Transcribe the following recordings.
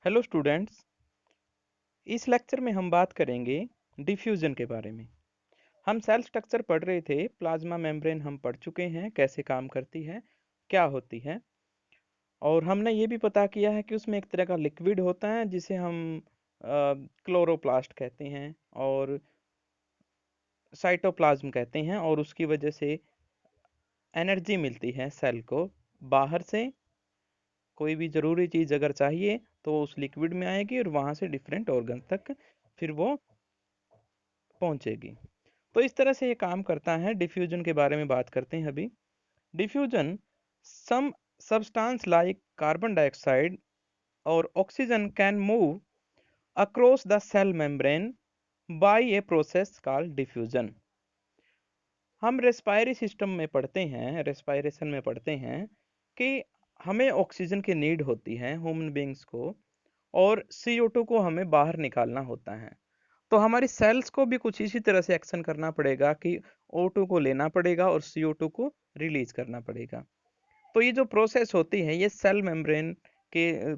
Hello students. इस lecture में हम बात करेंगे डिफ्यूजन के बारे में। हम सेल स्ट्रक्चर पढ़ रहे थे, प्लाज्मा मेम्ब्रेन हम पढ़ चुके हैं, कैसे काम करती है, क्या होती है। और हमने ये भी पता किया है कि उसमें एक तरह का लिक्विड होता है जिसे हम क्लोरोप्लास्ट कहते हैं और साइटोप्लाज्म कहते हैं, और उसकी वजह से एनर्जी मिलती है सेल को। बाहर से कोई भी ज़रूरी चीज़ अगर चाहिए तो वो उस लिक्विड में आएगी और वहाँ से डिफरेंट ऑर्गन तक फिर वो पहुँचेगी। तो इस तरह से ये काम करता है। डिफ्यूजन के बारे में बात करते हैं अभी। Diffusion some substance like carbon dioxide और oxygen can move across the cell membrane by a process called diffusion. हम रेस्पायरी सिस्टम में पढ़ते हैं, रेस्पायरेशन में पढ़ते हैं कि हमें ऑक्सीजन की नीड होती है ह्यूमन बींग्स को, और CO2 को हमें बाहर निकालना होता है। तो हमारी सेल्स को भी कुछ इसी तरह से एक्शन करना पड़ेगा कि O2 को लेना पड़ेगा और CO2 को रिलीज करना पड़ेगा। तो ये जो प्रोसेस होती है ये सेल मेम्ब्रेन के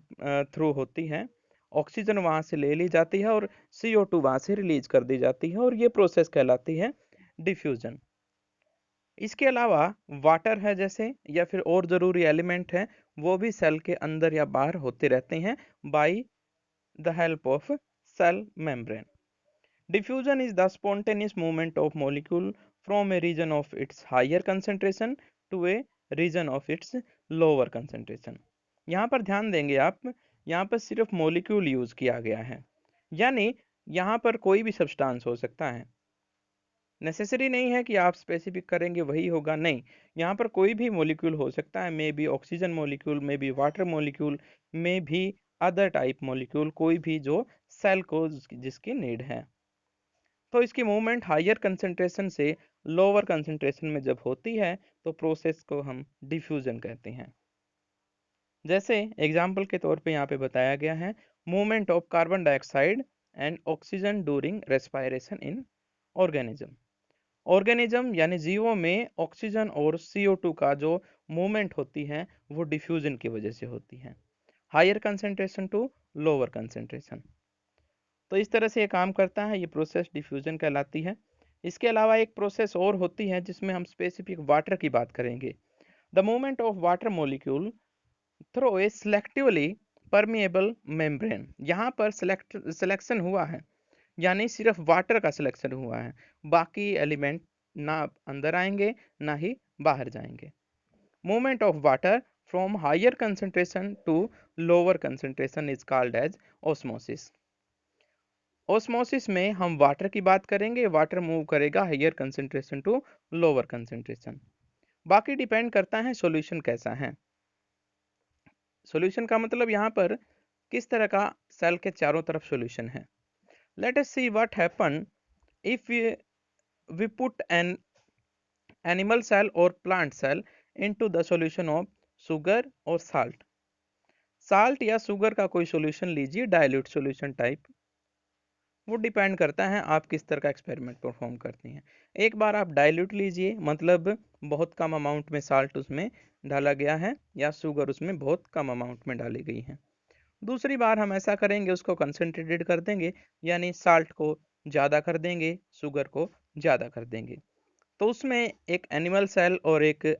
थ्रू होती है। ऑक्सीजन वहाँ से ले ली जाती है और CO2 वहाँ से रिलीज कर दी जाती है, और ये प्रोसेस कहलाती है डिफ्यूजन। इसके अलावा वाटर है जैसे, या फिर और ज़रूरी एलिमेंट है, वो भी सेल के अंदर या बाहर होते रहते हैं by the help of cell membrane. Diffusion is the spontaneous movement of molecule from a region of its higher concentration to a region of its lower concentration। यहाँ पर ध्यान देंगे आप, यहाँ पर सिर्फ मोलिक्यूल यूज किया गया है, यानी यहाँ पर कोई भी सब्सटेंस हो सकता है। नेसेसरी नहीं है कि आप स्पेसिफिक करेंगे वही होगा, नहीं। यहाँ पर कोई भी मोलिक्यूल हो सकता है, may be oxygen molecule, may be water molecule, may be other type molecule, कोई भी जो सेल को जिसकी नीड है। तो इसकी मूवमेंट हायर कंसंट्रेशन से लोअर कंसंट्रेशन में जब होती है तो प्रोसेस को हम डिफ्यूजन कहते हैं। जैसे एग्जाम्पल के तौर पे यहाँ पे बताया गया है, movement of carbon dioxide and oxygen during respiration in organism. Organism यानी जीवों में ऑक्सीजन और CO2 का जो मूवमेंट होती है वो डिफ्यूजन की वजह से होती है, higher concentration to lower concentration. तो इस तरह से ये काम करता है, ये प्रोसेस डिफ्यूजन कहलाती है। इसके अलावा एक प्रोसेस और होती है जिसमें हम स्पेसिफिक वाटर की बात करेंगे। The movement of water molecule through a selectively permeable membrane. यहाँ पर सिलेक्शन हुआ है, यानी सिर्फ वाटर का सिलेक्शन हुआ है, बाकी एलिमेंट ना अंदर आएंगे ना ही बाहर जाएंगे। Movement of water from higher concentration to lower concentration is called as osmosis. Osmosis में हम वाटर की बात करेंगे, वाटर मूव करेगा higher concentration to lower concentration. बाकी डिपेंड करता है सॉल्यूशन कैसा है। सॉल्यूशन का मतलब यहाँ पर किस तरह का सेल के चारों तरफ सॉल्यूशन है। Let us see what happen if we put an animal cell और plant cell into the solution of sugar और साल्ट। साल्ट या शुगर का कोई सॉल्यूशन लीजिए, डाइल्यूट सॉल्यूशन टाइप। वो डिपेंड करता है आप किस तरह का एक्सपेरिमेंट परफॉर्म करती हैं। एक बार आप डाइल्यूट लीजिए, मतलब बहुत कम अमाउंट में साल्ट उसमें डाला गया है या शुगर उसमें बहुत कम अमाउंट में डाली गई है। दूसरी बार हम ऐसा करेंगे, उसको कंसनट्रेटेड कर देंगे, यानी साल्ट को ज़्यादा कर देंगे, शुगर को ज़्यादा कर देंगे। तो उसमें एक एनिमल सेल और एक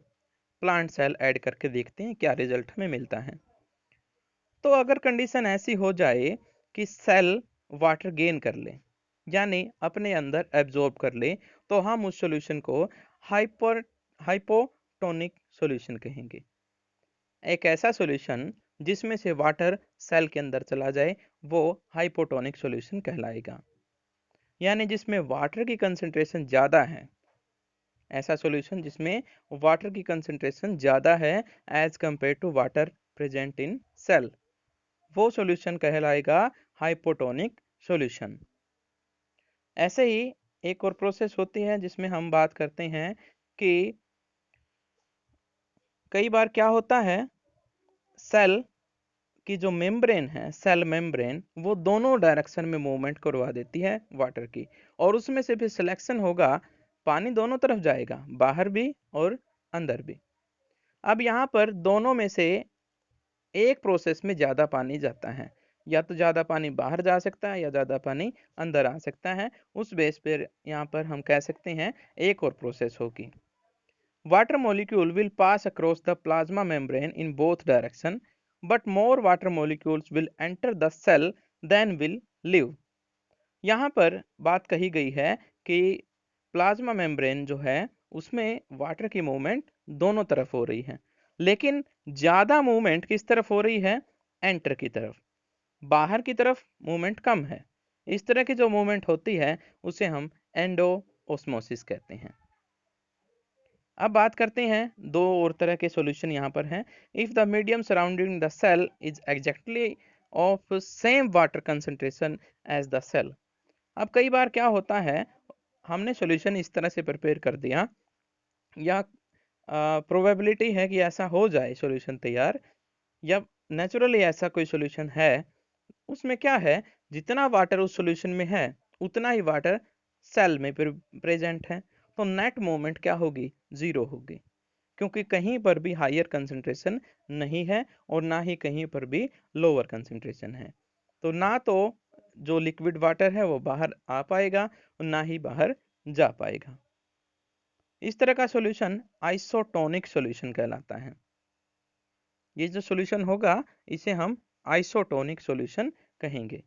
प्लांट सेल ऐड करके देखते हैं क्या रिजल्ट हमें मिलता है। तो अगर कंडीशन ऐसी हो जाए कि सेल वाटर गेन कर ले, यानी अपने अंदर एब्जॉर्ब कर ले, तो हम उस सॉल्यूशन को हाइपोटोनिक सॉल्यूशन कहेंगे। एक ऐसा सॉल्यूशन जिसमें से वाटर सेल के अंदर चला जाए वो हाइपोटोनिक सॉल्यूशन कहलाएगा, यानी जिसमें वाटर की कंसंट्रेशन ज़्यादा है। ऐसा सॉल्यूशन जिसमें वाटर की कंसंट्रेशन ज़्यादा है as compare to water present in cell, वो सॉल्यूशन कहलाएगा हाइपोटोनिक सॉल्यूशन। ऐसे ही एक और प्रोसेस होती है जिसमें हम बात करते हैं कि कई बार क्या होता है, सेल की जो मेम्ब्रेन है, सेल मेम्ब्रेन, वो दोनों डायरेक्शन में मूवमेंट करवा देती है वाटर की, और उसमें से भी सिलेक्शन होगा, पानी दोनों तरफ जाएगा, बाहर भी और अंदर भी। अब यहाँ पर दोनों में से एक प्रोसेस में ज़्यादा पानी जाता है, या तो ज़्यादा पानी बाहर जा सकता है या ज़्यादा पानी अंदर आ सकता है। उस बेस पर यहाँ पर हम कह सकते हैं एक और प्रोसेस होगी। Water molecule will pass across the plasma membrane in both direction, but more water molecules will enter the cell than will leave। यहाँ पर बात कही गई है कि प्लाज्मा मेम्ब्रेन जो है उसमें वाटर की मूवमेंट दोनों तरफ हो रही है, लेकिन ज़्यादा मूवमेंट किस तरफ हो रही है? एंटर की तरफ। बाहर की तरफ मूवमेंट कम है। इस तरह की जो मूवमेंट होती है उसे हम एंडो ऑस्मोसिस कहते हैं। अब बात करते हैं दो और तरह के सॉल्यूशन यहाँ पर हैं। If the medium surrounding the cell is exactly of same water concentration as the cell. अब कई बार क्या होता है, हमने सॉल्यूशन इस तरह से प्रिपेयर कर दिया या प्रोबेबिलिटी है कि ऐसा हो जाए सॉल्यूशन तैयार, या नेचुरली ऐसा कोई सॉल्यूशन है, उसमें क्या है, जितना वाटर उस सॉल्यूशन में है उतना ही वाटर सेल में प्रेजेंट है, तो नेट मूवमेंट क्या होगी? जीरो होगी, क्योंकि कहीं पर भी हायर कंसंट्रेशन नहीं है और ना ही कहीं पर भी लोअर कंसंट्रेशन है। तो ना तो जो लिक्विड वाटर है वो बाहर आ पाएगा और ना ही बाहर जा पाएगा। इस तरह का सॉल्यूशन आइसोटोनिक सॉल्यूशन कहलाता है। ये जो सॉल्यूशन होगा इसे हम आइसोटोनिक सॉल्यूशन कहेंगे।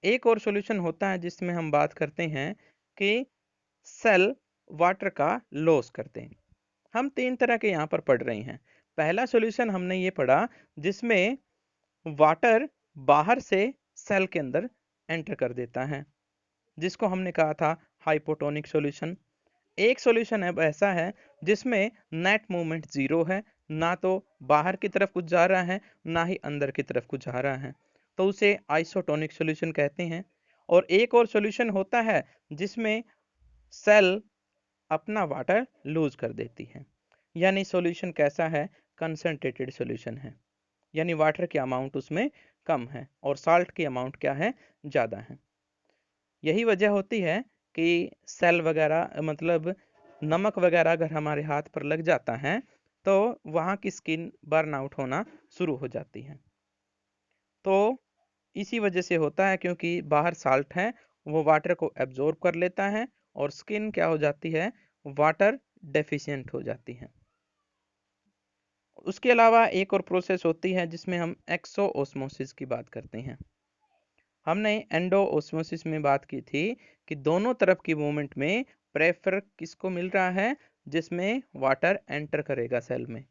एक और सॉल्यूशन होता है जिसमें हम बात करते हैं कि सेल वाटर का लॉस करते हैं। हम तीन तरह के यहाँ पर पढ़ रहे हैं। पहला सॉल्यूशन हमने ये पढ़ा जिसमें वाटर बाहर से सेल के अंदर एंटर कर देता है, जिसको हमने कहा था हाइपोटोनिक सॉल्यूशन। एक सॉल्यूशन अब ऐसा है जिसमें नेट मूवमेंट जीरो है, ना तो बाहर की तरफ कुछ जा रहा है ना ही अंदर की तरफ कुछ जा रहा है, तो उसे आइसोटोनिक सॉल्यूशन कहते हैं। और एक और सॉल्यूशन होता है जिसमें सेल अपना वाटर लूज कर देती है, यानी सॉल्यूशन कैसा है? कंसंट्रेटेड सॉल्यूशन है, यानी वाटर की अमाउंट उसमें कम है और साल्ट की अमाउंट क्या है? ज़्यादा है। यही वजह होती है कि सेल वगैरह मतलब नमक वगैरह अगर हमारे हाथ पर लग जाता है तो वहाँ की स्किन बर्न आउट होना शुरू हो जाती है। तो इसी वजह से होता है, क्योंकि बाहर साल्ट है, वो वाटर को एब्जॉर्ब कर लेता है और स्किन क्या हो जाती है? वाटर डेफिशिएंट हो जाती है। उसके अलावा एक और प्रोसेस होती है जिसमें हम एक्सो ऑस्मोसिस की बात करते हैं। हमने एंडो ऑस्मोसिस में बात की थी कि दोनों तरफ की मूवमेंट में प्रेफर किसको मिल रहा है? जिसमें वाटर एंटर करेगा सेल में।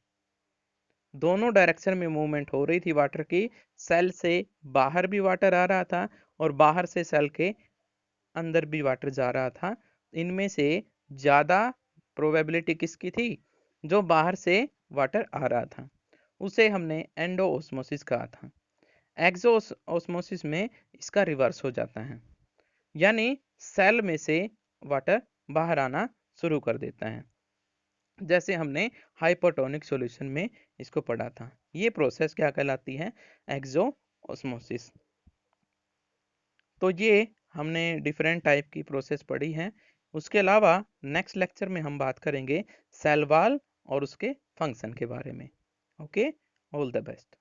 दोनों डायरेक्शन में मूवमेंट हो रही थी वाटर की, सेल से बाहर भी वाटर आ रहा था और बाहर से सेल के अंदर भी वाटर जा रहा था। इनमें से ज़्यादा प्रोबेबिलिटी किसकी थी? जो बाहर से वाटर आ रहा था, उसे हमने एंडो ऑस्मोसिस कहा था। एक्सो ऑस्मोसिस में इसका रिवर्स हो जाता है, यानी सेल में से वाटर बाहर आना शुरू कर देता है, जैसे हमने हाइपोटोनिक सॉल्यूशन में इसको पढ़ा था। ये प्रोसेस क्या कहलाती है? एक्सो ऑस्मोसिस। तो ये हमने डिफरेंट टाइप की प्रोसेस पढ़ी है। उसके अलावा नेक्स्ट लेक्चर में हम बात करेंगे सेल वॉल और उसके फंक्शन के बारे में। Okay, all the best.